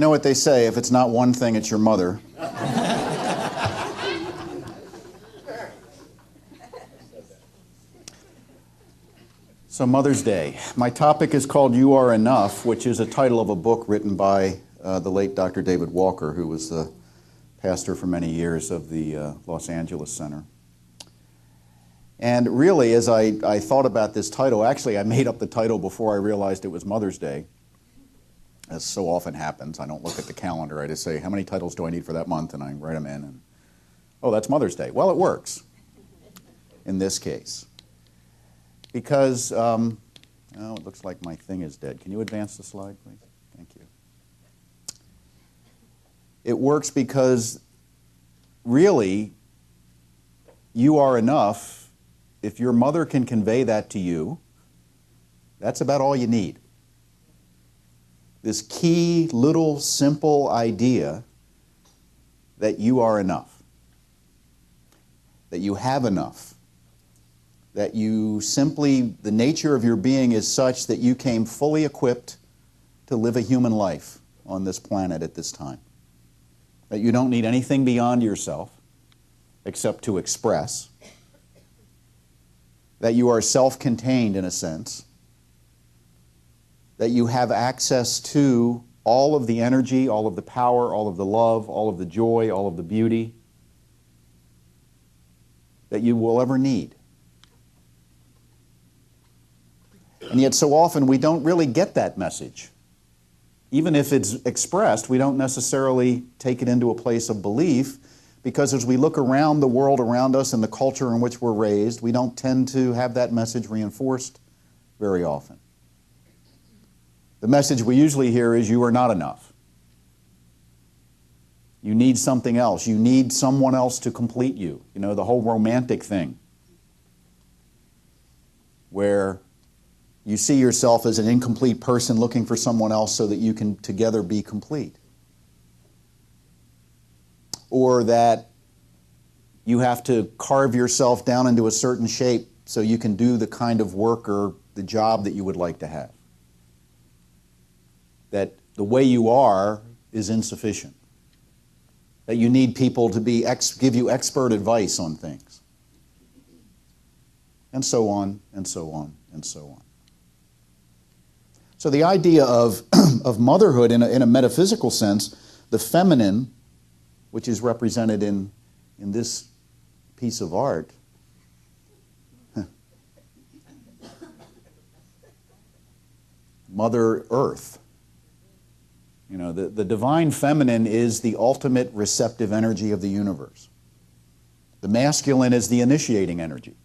know what they say, if it's not one thing, it's your mother. So Mother's Day. My topic is called You Are Enough, which is a title of a book written by the late Dr. David Walker, who was the pastor for many years of the Los Angeles Center. And really, as I thought about this title, actually I made up the title before I realized it was Mother's Day. As so often happens, I don't look at the calendar. I just say, how many titles do I need for that month? And I write them in. And, oh, that's Mother's Day. Well, it works in this case. Because, oh, it looks like my thing is dead. Can you advance the slide, please? Thank you. It works because, really, you are enough. If your mother can convey that to you, that's about all you need. This key, little, simple idea that you are enough, that you have enough, that you simply, the nature of your being is such that you came fully equipped to live a human life on this planet at this time. That you don't need anything beyond yourself except to express. That you are self-contained in a sense. That you have access to all of the energy, all of the power, all of the love, all of the joy, all of the beauty that you will ever need. And yet so often we don't really get that message. Even if it's expressed, we don't necessarily take it into a place of belief, because as we look around the world around us and the culture in which we're raised, we don't tend to have that message reinforced very often. The message we usually hear is, you are not enough. You need something else. You need someone else to complete you. You know, the whole romantic thing, where you see yourself as an incomplete person looking for someone else so that you can together be complete. Or that you have to carve yourself down into a certain shape so you can do the kind of work or the job that you would like to have. That the way you are is insufficient. That you need people to give you expert advice on things. And so on, and so on, and so on. So the idea of motherhood in a metaphysical sense, the feminine, which is represented in this piece of art, Mother Earth. You know, the divine feminine is the ultimate receptive energy of the universe. The masculine is the initiating energy.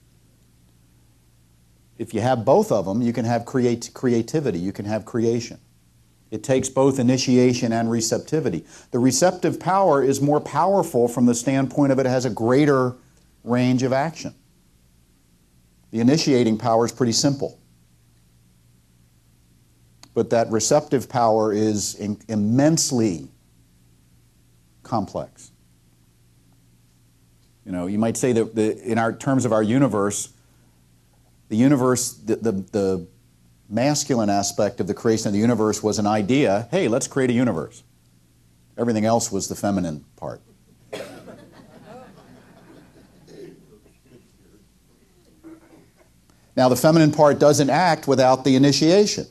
If you have both of them, you can have creativity, you can have creation. It takes both initiation and receptivity. The receptive power is more powerful from the standpoint of it has a greater range of action. The initiating power is pretty simple. But that receptive power is immensely complex. You know, you might say that in our terms of our universe, the masculine aspect of the creation of the universe was an idea, hey, let's create a universe. Everything else was the feminine part. Now, the feminine part doesn't act without the initiation.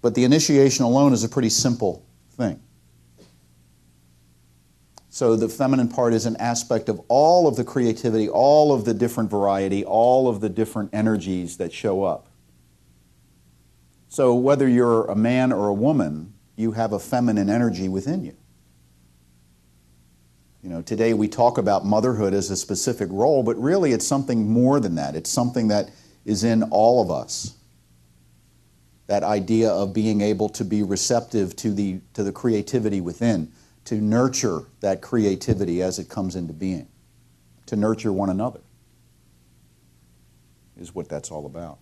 But the initiation alone is a pretty simple thing. So the feminine part is an aspect of all of the creativity, all of the different variety, all of the different energies that show up. So whether you're a man or a woman, you have a feminine energy within you. You know, today we talk about motherhood as a specific role, but really it's something more than that. It's something that is in all of us. That idea of being able to be receptive to the creativity within, to nurture that creativity as it comes into being, to nurture one another, is what that's all about.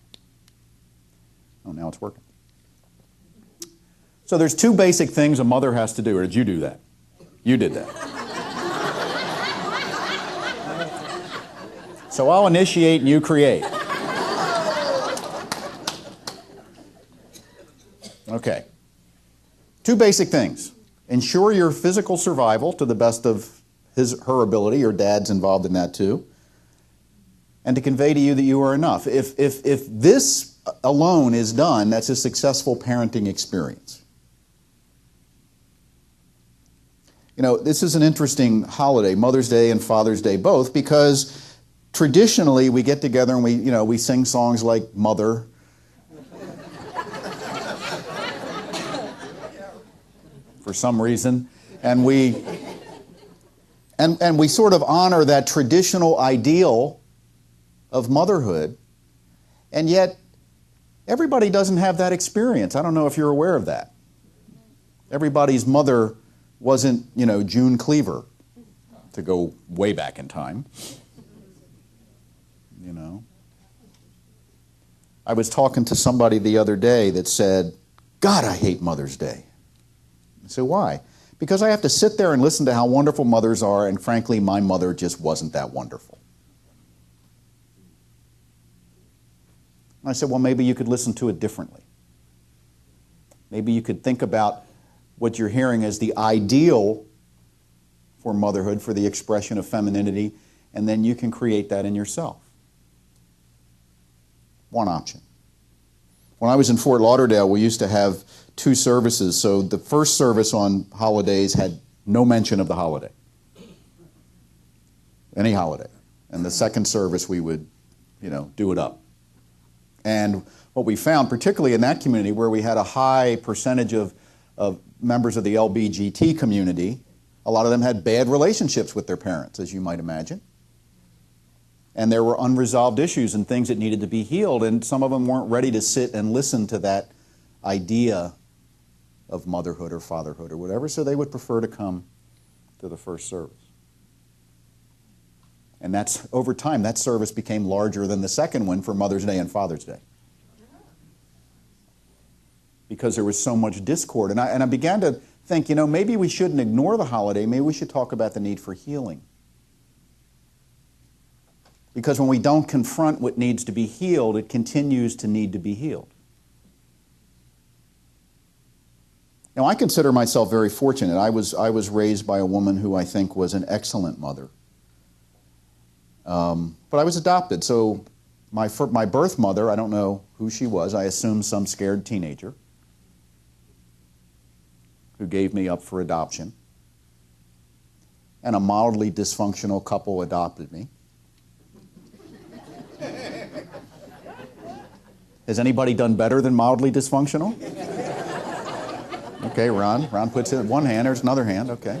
Oh, now it's working. So there's two basic things a mother has to do. Or did you do that? You did that. So I'll initiate and you create. Okay. Two basic things. Ensure your physical survival to the best of her ability. Your dad's involved in that too. And to convey to you that you are enough. If this alone is done, that's a successful parenting experience. You know, this is an interesting holiday, Mother's Day and Father's Day both, because traditionally we get together and we sing songs like Mother. For some reason, and we sort of honor that traditional ideal of motherhood, and yet everybody doesn't have that experience. I don't know if you're aware of that. Everybody's mother wasn't, June Cleaver, to go way back in time. I was talking to somebody the other day that said, God, I hate Mother's Day. I said, why? Because I have to sit there and listen to how wonderful mothers are, and frankly, my mother just wasn't that wonderful. I said, well, maybe you could listen to it differently. Maybe you could think about what you're hearing as the ideal for motherhood, for the expression of femininity, and then you can create that in yourself. One option. When I was in Fort Lauderdale, we used to have 2 services. So the first service on holidays had no mention of the holiday. Any holiday. And the second service we would, do it up. And what we found, particularly in that community where we had a high percentage of members of the LBGT community, a lot of them had bad relationships with their parents, as you might imagine. And there were unresolved issues and things that needed to be healed, and some of them weren't ready to sit and listen to that idea of motherhood or fatherhood or whatever, so they would prefer to come to the first service. And that's, over time, that service became larger than the second one for Mother's Day and Father's Day. Because there was so much discord. And I began to think, maybe we shouldn't ignore the holiday, maybe we should talk about the need for healing. Because when we don't confront what needs to be healed, it continues to need to be healed. Now, I consider myself very fortunate. I was raised by a woman who I think was an excellent mother. But I was adopted, so my birth mother, I don't know who she was. I assume some scared teenager who gave me up for adoption. And a mildly dysfunctional couple adopted me. Has anybody done better than mildly dysfunctional? Okay, Ron. Ron puts it in one hand, there's another hand, okay.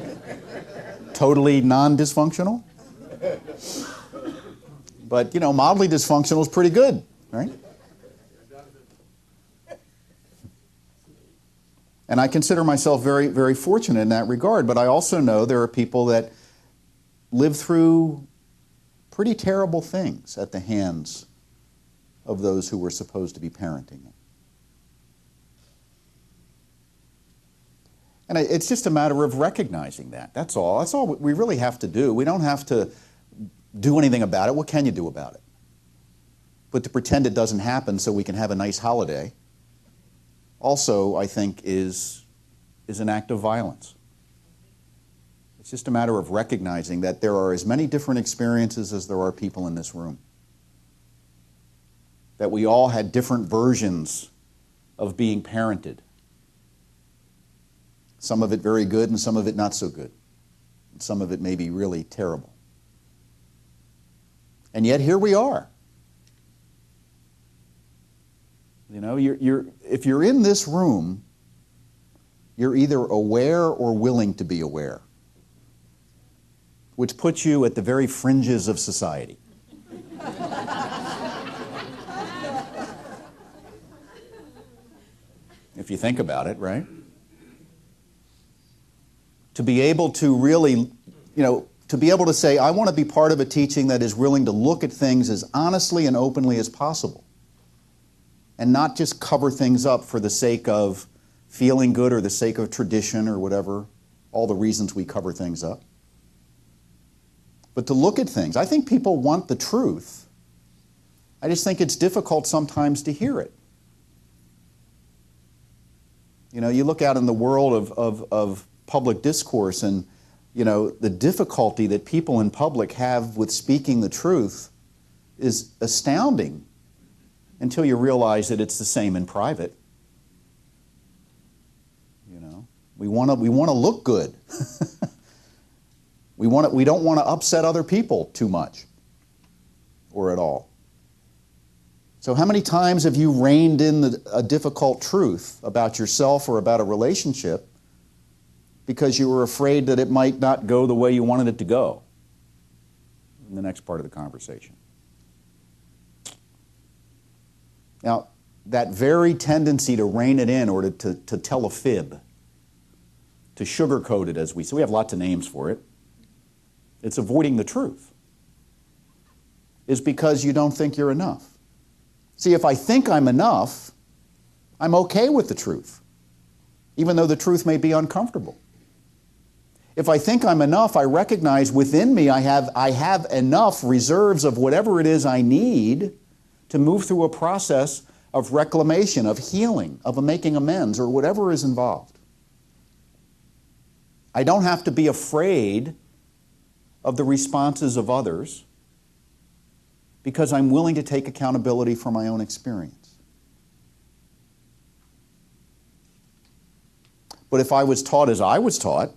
Totally non-dysfunctional? But, mildly dysfunctional is pretty good, right? And I consider myself very, very fortunate in that regard, but I also know there are people that live through pretty terrible things at the hands of those who were supposed to be parenting them. And it's just a matter of recognizing that. That's all. That's all we really have to do. We don't have to do anything about it. What can you do about it? But to pretend it doesn't happen so we can have a nice holiday also, I think, is an act of violence. It's just a matter of recognizing that there are as many different experiences as there are people in this room. That we all had different versions of being parented. Some of it very good and some of it not so good. And some of it may be really terrible. And yet here we are. If you're in this room, you're either aware or willing to be aware, which puts you at the very fringes of society. If you think about it, right? To be able to really, to be able to say, I want to be part of a teaching that is willing to look at things as honestly and openly as possible. And not just cover things up for the sake of feeling good or the sake of tradition or whatever, all the reasons we cover things up. But to look at things. I think people want the truth. I just think it's difficult sometimes to hear it. You know, you look out in the world of public discourse, and, you know, the difficulty that people in public have with speaking the truth is astounding until you realize that it's the same in private. You know, we want to look good. We don't want to upset other people too much or at all. So how many times have you reined in a difficult truth about yourself or about a relationship because you were afraid that it might not go the way you wanted it to go? In the next part of the conversation. Now, that very tendency to rein it in or to tell a fib, to sugarcoat it, as we say, we have lots of names for it. It's avoiding the truth. Is because you don't think you're enough. See, if I think I'm enough, I'm okay with the truth, even though the truth may be uncomfortable. If I think I'm enough, I recognize within me I have enough reserves of whatever it is I need to move through a process of reclamation, of healing, of making amends, or whatever is involved. I don't have to be afraid of the responses of others because I'm willing to take accountability for my own experience. But if I was taught as I was taught,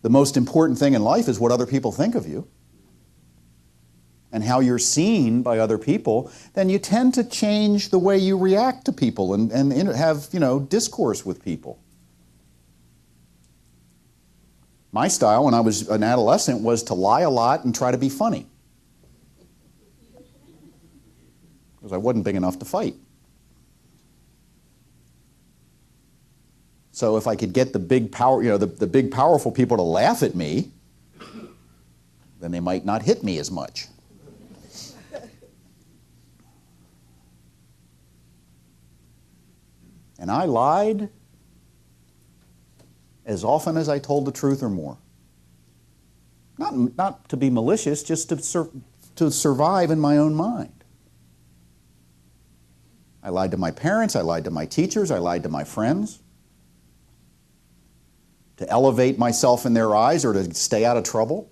the most important thing in life is what other people think of you and how you're seen by other people, then you tend to change the way you react to people and have, you know, discourse with people. My style when I was an adolescent was to lie a lot and try to be funny, because I wasn't big enough to fight. So if I could get the big powerful people to laugh at me, then they might not hit me as much. And I lied as often as I told the truth or more. Not to be malicious, just to survive in my own mind. I lied to my parents, I lied to my teachers, I lied to my friends. To elevate myself in their eyes or to stay out of trouble.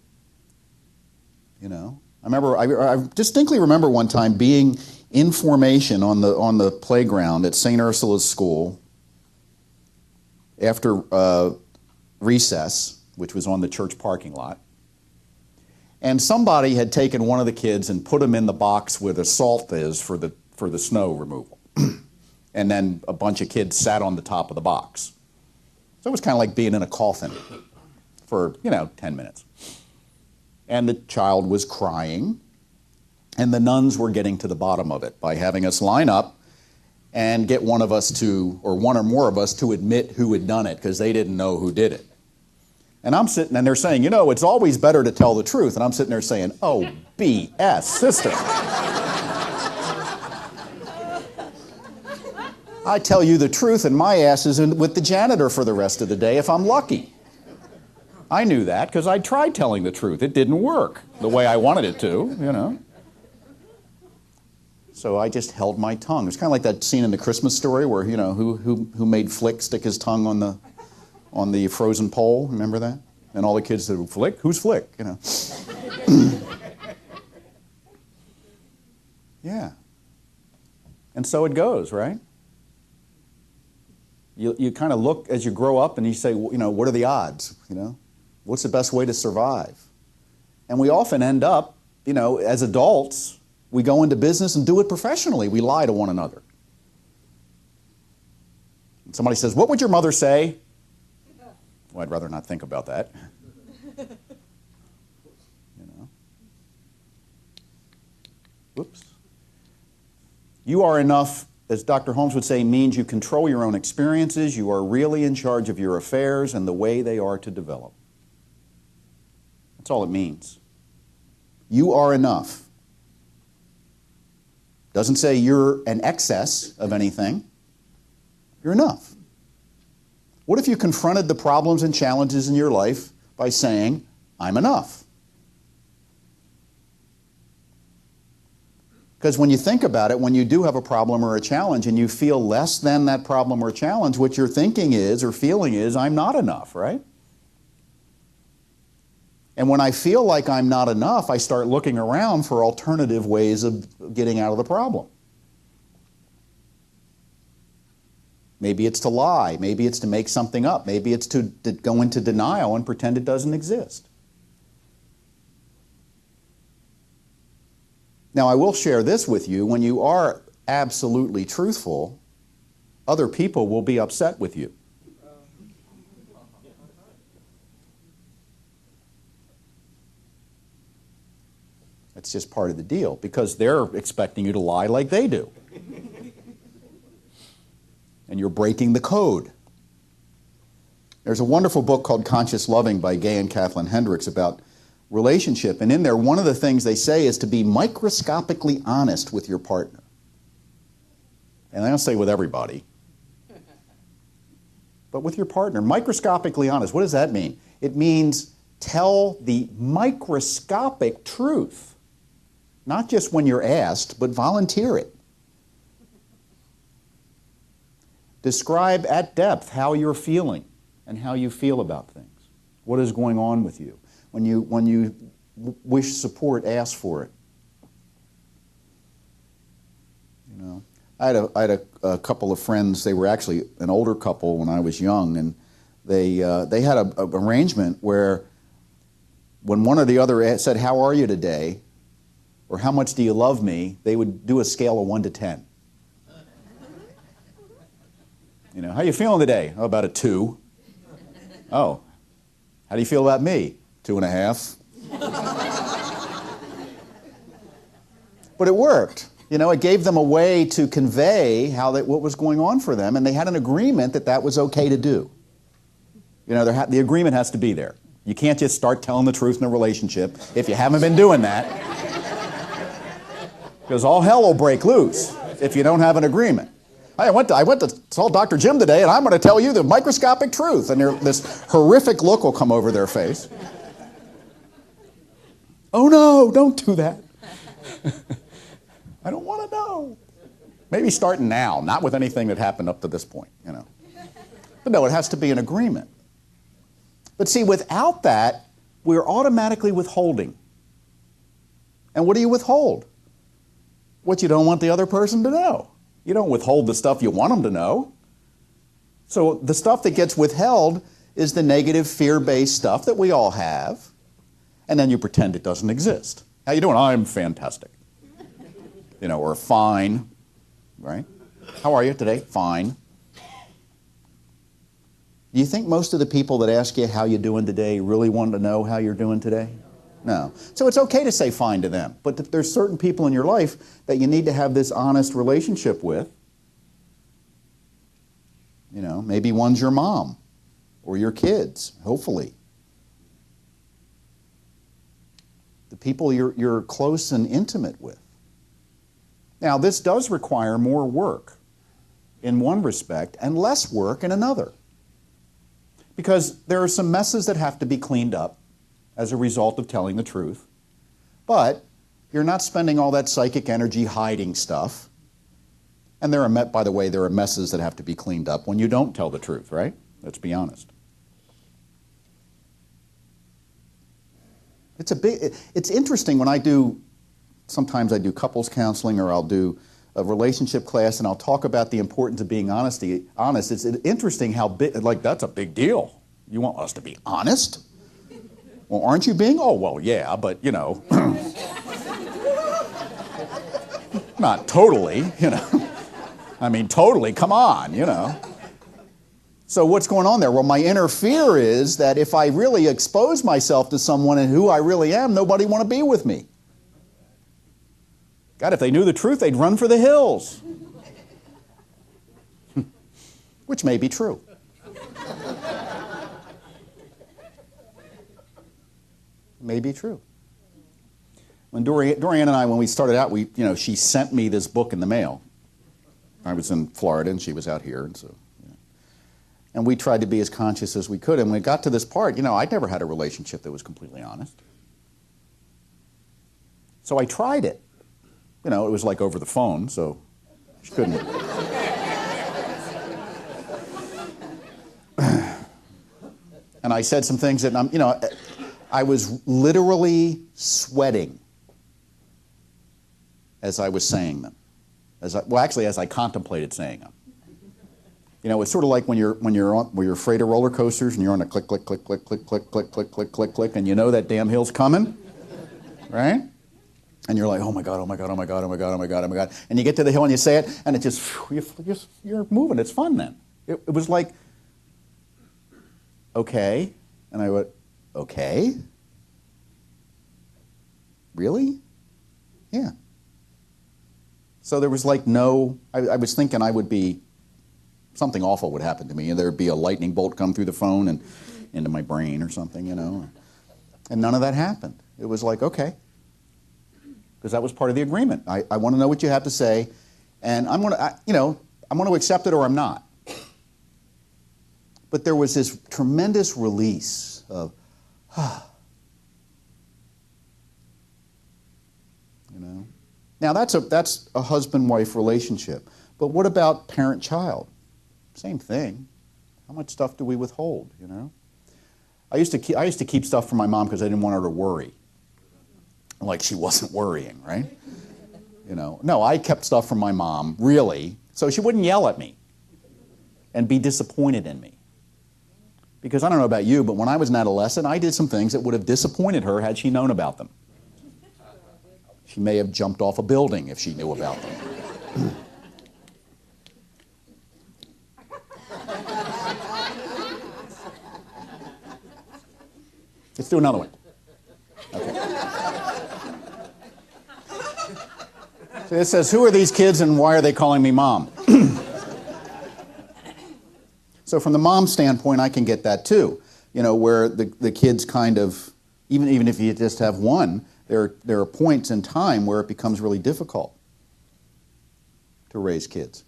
You know, I distinctly remember one time being in formation on the playground at St. Ursula's School after recess, which was on the church parking lot. And somebody had taken one of the kids and put him in the box where the salt is for the snow removal. And then a bunch of kids sat on the top of the box. So it was kind of like being in a coffin for, 10 minutes. And the child was crying, and the nuns were getting to the bottom of it by having us line up and get one of us to, or one or more of us, to admit who had done it, because they didn't know who did it. And I'm sitting, and they're saying, it's always better to tell the truth. And I'm sitting there saying, oh, BS, sister. I tell you the truth, and my ass is with the janitor for the rest of the day if I'm lucky. I knew that because I tried telling the truth. It didn't work the way I wanted it to, So I just held my tongue. It's kind of like that scene in the Christmas Story where, who made Flick stick his tongue on the frozen pole. Remember that? And all the kids said, Flick? Who's Flick? Yeah. And so it goes, right? You kind of look as you grow up and you say, what are the odds? What's the best way to survive? And we often end up, as adults, we go into business and do it professionally. We lie to one another. And somebody says, what would your mother say? Well, I'd rather not think about that. Whoops. You are enough, as Dr. Holmes would say, means you control your own experiences. You are really in charge of your affairs and the way they are to develop. That's all it means. You are enough. Doesn't say you're an excess of anything. You're enough. What if you confronted the problems and challenges in your life by saying, I'm enough? Because when you think about it, when you do have a problem or a challenge and you feel less than that problem or challenge, what you're thinking is or feeling is, I'm not enough, right? And when I feel like I'm not enough, I start looking around for alternative ways of getting out of the problem. Maybe it's to lie. Maybe it's to make something up. Maybe it's to go into denial and pretend it doesn't exist. Now, I will share this with you. When you are absolutely truthful, other people will be upset with you. It's just part of the deal, because they're expecting you to lie like they do. And you're breaking the code. There's a wonderful book called Conscious Loving by Gay and Kathleen Hendricks about relationship. And in there, one of the things they say is to be microscopically honest with your partner. And I don't say with everybody, but with your partner. Microscopically honest. What does that mean? It means tell the microscopic truth. Not just when you're asked, but volunteer it. Describe at depth how you're feeling and how you feel about things. What is going on with you? When you wish support, ask for it. You know, I had a couple of friends. They were actually an older couple when I was young, and they had an arrangement where when one or the other said, "How are you today?" or "How much do you love me?" they would do a scale of 1 to 10. You know, "How you feeling today?" "Oh, about a 2. "Oh, how do you feel about me?" 2.5. But it worked. You know, it gave them a way to convey what was going on for them, and they had an agreement that that was okay to do. You know, the agreement has to be there. You can't just start telling the truth in a relationship if you haven't been doing that, because all hell will break loose if you don't have an agreement. I went to saw Dr. Jim today, and I'm going to tell you the microscopic truth. And this horrific look will come over their face. "Oh no, don't do that. I don't want to know." Maybe starting now, not with anything that happened up to this point, you know. But no, it has to be an agreement. But see, without that, we're automatically withholding. And what do you withhold? What you don't want the other person to know. You don't withhold the stuff you want them to know. So the stuff that gets withheld is the negative fear-based stuff that we all have, and then you pretend it doesn't exist. "How you doing?" "I'm fantastic." You know, or "Fine," right? "How are you today?" "Fine." Do you think most of the people that ask you how you doing today really want to know how you're doing today? No. So it's okay to say fine to them, but there's certain people in your life that you need to have this honest relationship with. You know, maybe one's your mom or your kids, hopefully. The people you're close and intimate with. Now, this does require more work in one respect and less work in another, because there are some messes that have to be cleaned up as a result of telling the truth. But you're not spending all that psychic energy hiding stuff. And by the way, there are messes that have to be cleaned up when you don't tell the truth, right? Let's be honest. It's interesting when sometimes I do couples counseling, or I'll do a relationship class, and I'll talk about the importance of being honest. It's interesting how that's a big deal. You want us to be honest? "Well, aren't you being?" "Oh, well, yeah, but, you know, not totally, you know. I mean, totally, come on, you know." So what's going on there? Well, my inner fear is that if I really expose myself to someone and who I really am, nobody want to be with me. God, if they knew the truth, they'd run for the hills. Which may be true. May be true. When Dorianne and I, when we started out, she sent me this book in the mail. I was in Florida and she was out here, and so, and we tried to be as conscious as we could. And when we got to this part, I'd never had a relationship that was completely honest. So I tried it. You know, it was like over the phone, so she couldn't. And I said some things that, you know, I was literally sweating as I was saying them. As I contemplated saying them. You know, it's sort of like when you're afraid of roller coasters and you're on a click, click, click, click, click, click, click, click, click, click, click, and you know that damn hill's coming, right? And you're like, oh my God, oh my God, oh my God, oh my God, oh my God, oh my God. And you get to the hill and you say it, and it just, you're moving. It's fun then. It was like, okay. And I went, okay? Really? Yeah. So there was like I was thinking something awful would happen to me, and there'd be a lightning bolt come through the phone and into my brain or something, you know. And none of that happened. It was like, okay. Because that was part of the agreement. I want to know what you have to say, and I'm going to accept it or I'm not. But there was this tremendous release of, you know. Now that's a husband-wife relationship. But what about parent-child? Same thing. How much stuff do we withhold, you know? I used to keep stuff from my mom because I didn't want her to worry. Like she wasn't worrying, right? You know, no, I kept stuff from my mom, really, so she wouldn't yell at me and be disappointed in me. Because I don't know about you, but when I was an adolescent, I did some things that would have disappointed her had she known about them. She may have jumped off a building if she knew about them. Let's do another one. Okay. So it says, who are these kids and why are they calling me mom? So from the mom standpoint, I can get that too. You know, where the kids kind of, even if you just have one, there are points in time where it becomes really difficult to raise kids.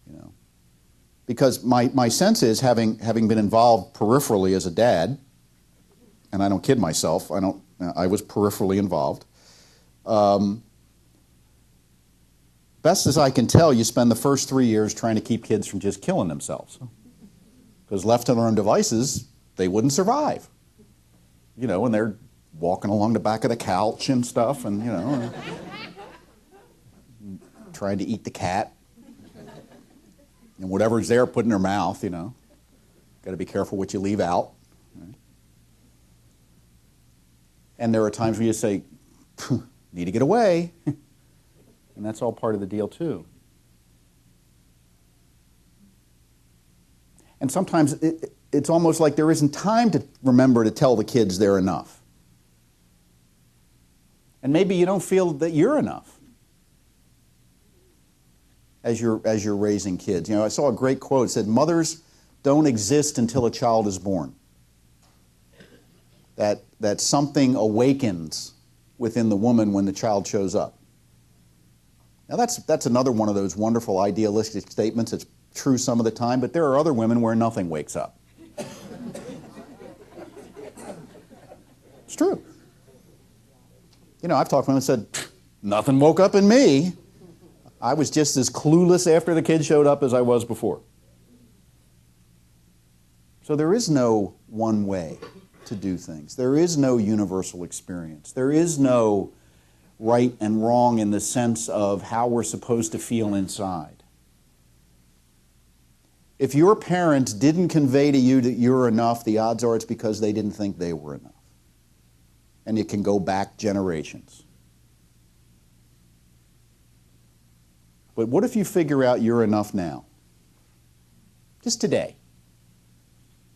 You know, because my sense is, having been involved peripherally as a dad, and I don't kid myself, I was peripherally involved. Best as I can tell, you spend the first 3 years trying to keep kids from just killing themselves. Because left to their own devices, they wouldn't survive. You know, and they're walking along the back of the couch and stuff, and, you know, trying to eat the cat. And whatever's there, put in their mouth, you know. Got to be careful what you leave out. Right? And there are times when you say, need to get away. And that's all part of the deal, too. And sometimes it's almost like there isn't time to remember to tell the kids they're enough. And maybe you don't feel that you're enough as you're raising kids. You know, I saw a great quote. It said, mothers don't exist until a child is born. That something awakens within the woman when the child shows up. Now that's another one of those wonderful idealistic statements. It's true some of the time, but there are other women where nothing wakes up. It's true. You know, I've talked to women and said, nothing woke up in me. I was just as clueless after the kid showed up as I was before. So there is no one way to do things. There is no universal experience. There is no right and wrong in the sense of how we're supposed to feel inside. If your parents didn't convey to you that you're enough, the odds are it's because they didn't think they were enough. And it can go back generations. But what if you figure out you're enough now? Just today.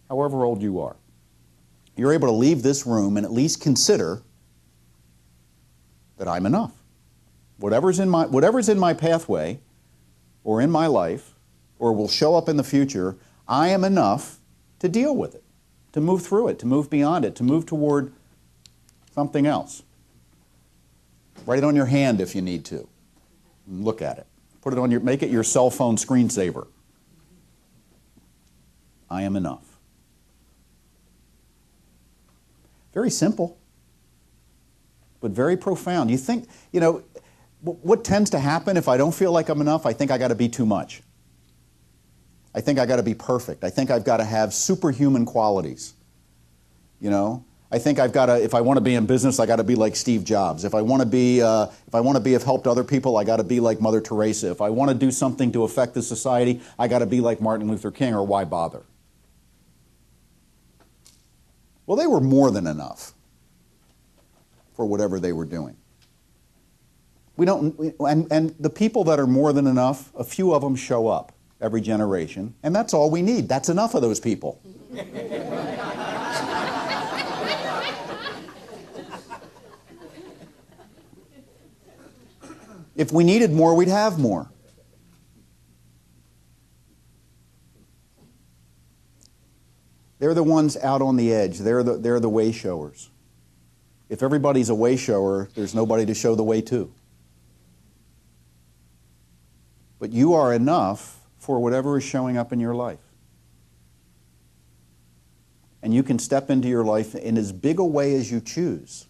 However old you are. You're able to leave this room and at least consider that I'm enough. Whatever's in my pathway or in my life or will show up in the future, I am enough to deal with it, to move through it, to move beyond it, to move toward something else. Write it on your hand if you need to. And look at it. Make it your cell phone screensaver. I am enough. Very simple. but very profound. You think, what tends to happen if I don't feel like I'm enough? I think I got to be too much. I think I got to be perfect. I think I've got to have superhuman qualities. I think I've got to, if I want to be in business, I got to be like Steve Jobs. If I want to be, have helped other people, I got to be like Mother Teresa. If I want to do something to affect the society, I got to be like Martin Luther King, or why bother? Well, they were more than enough for whatever they were doing. And the people that are more than enough, a few of them show up every generation, and that's all we need. That's enough of those people. If we needed more, we'd have more. They're the ones out on the edge. They're the way showers. If everybody's a way shower, there's nobody to show the way to. But you are enough for whatever is showing up in your life. And you can step into your life in as big a way as you choose.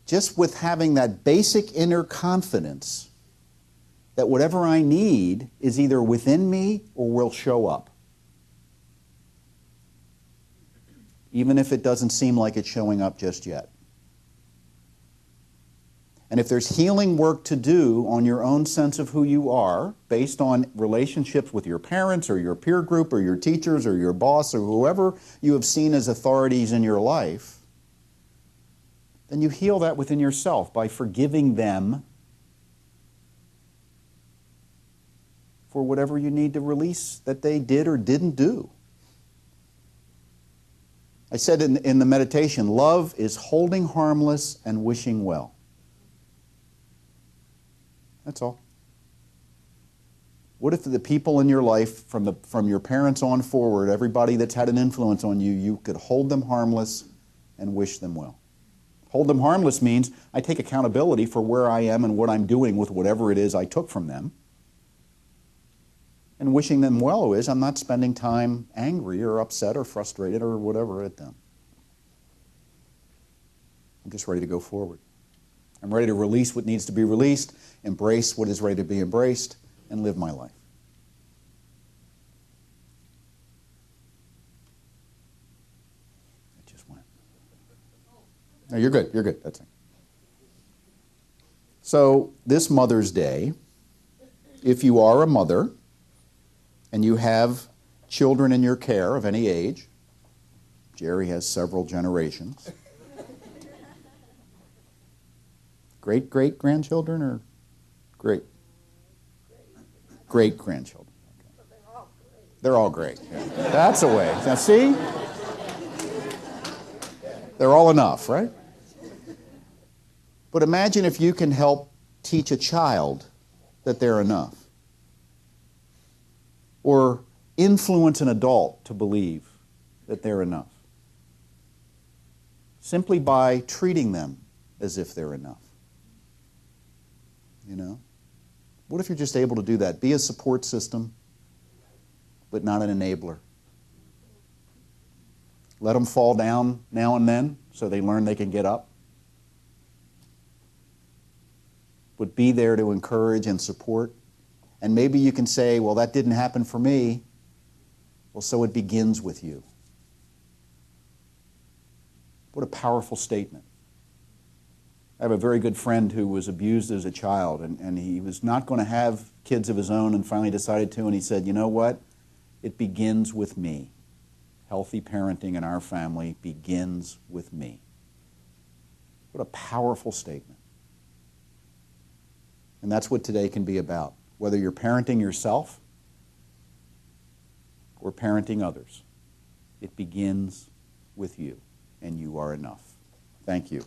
Just with having that basic inner confidence that whatever I need is either within me or will show up. Even if it doesn't seem like it's showing up just yet. And if there's healing work to do on your own sense of who you are, based on relationships with your parents or your peer group or your teachers or your boss or whoever you have seen as authorities in your life, then you heal that within yourself by forgiving them for whatever you need to release that they did or didn't do. I said in the meditation, love is holding harmless and wishing well. That's all. What if the people in your life, from your parents on forward, everybody that's had an influence on you, you could hold them harmless and wish them well? Hold them harmless means I take accountability for where I am and what I'm doing with whatever it is I took from them. And wishing them well is I'm not spending time angry or upset or frustrated or whatever at them. I'm just ready to go forward. I'm ready to release what needs to be released, embrace what is ready to be embraced, and live my life. It just went. No, you're good. You're good. That's it. So this Mother's Day, if you are a mother and you have children in your care of any age, Jerry has several generations. Great-great-grandchildren or great? Great-grandchildren. Okay. They're all great. Yeah. That's a way. Now see? They're all enough, right? But imagine if you can help teach a child that they're enough. Or influence an adult to believe that they're enough. Simply by treating them as if they're enough. What if you're just able to do that? Be a support system, but not an enabler. Let them fall down now and then so they learn they can get up. But be there to encourage and support. And maybe you can say, well, that didn't happen for me. Well, so it begins with you. What a powerful statement. I have a very good friend who was abused as a child, and he was not going to have kids of his own and finally decided to, and he said, you know what? It begins with me. Healthy parenting in our family begins with me. What a powerful statement. And that's what today can be about. Whether you're parenting yourself or parenting others, it begins with you, and you are enough. Thank you.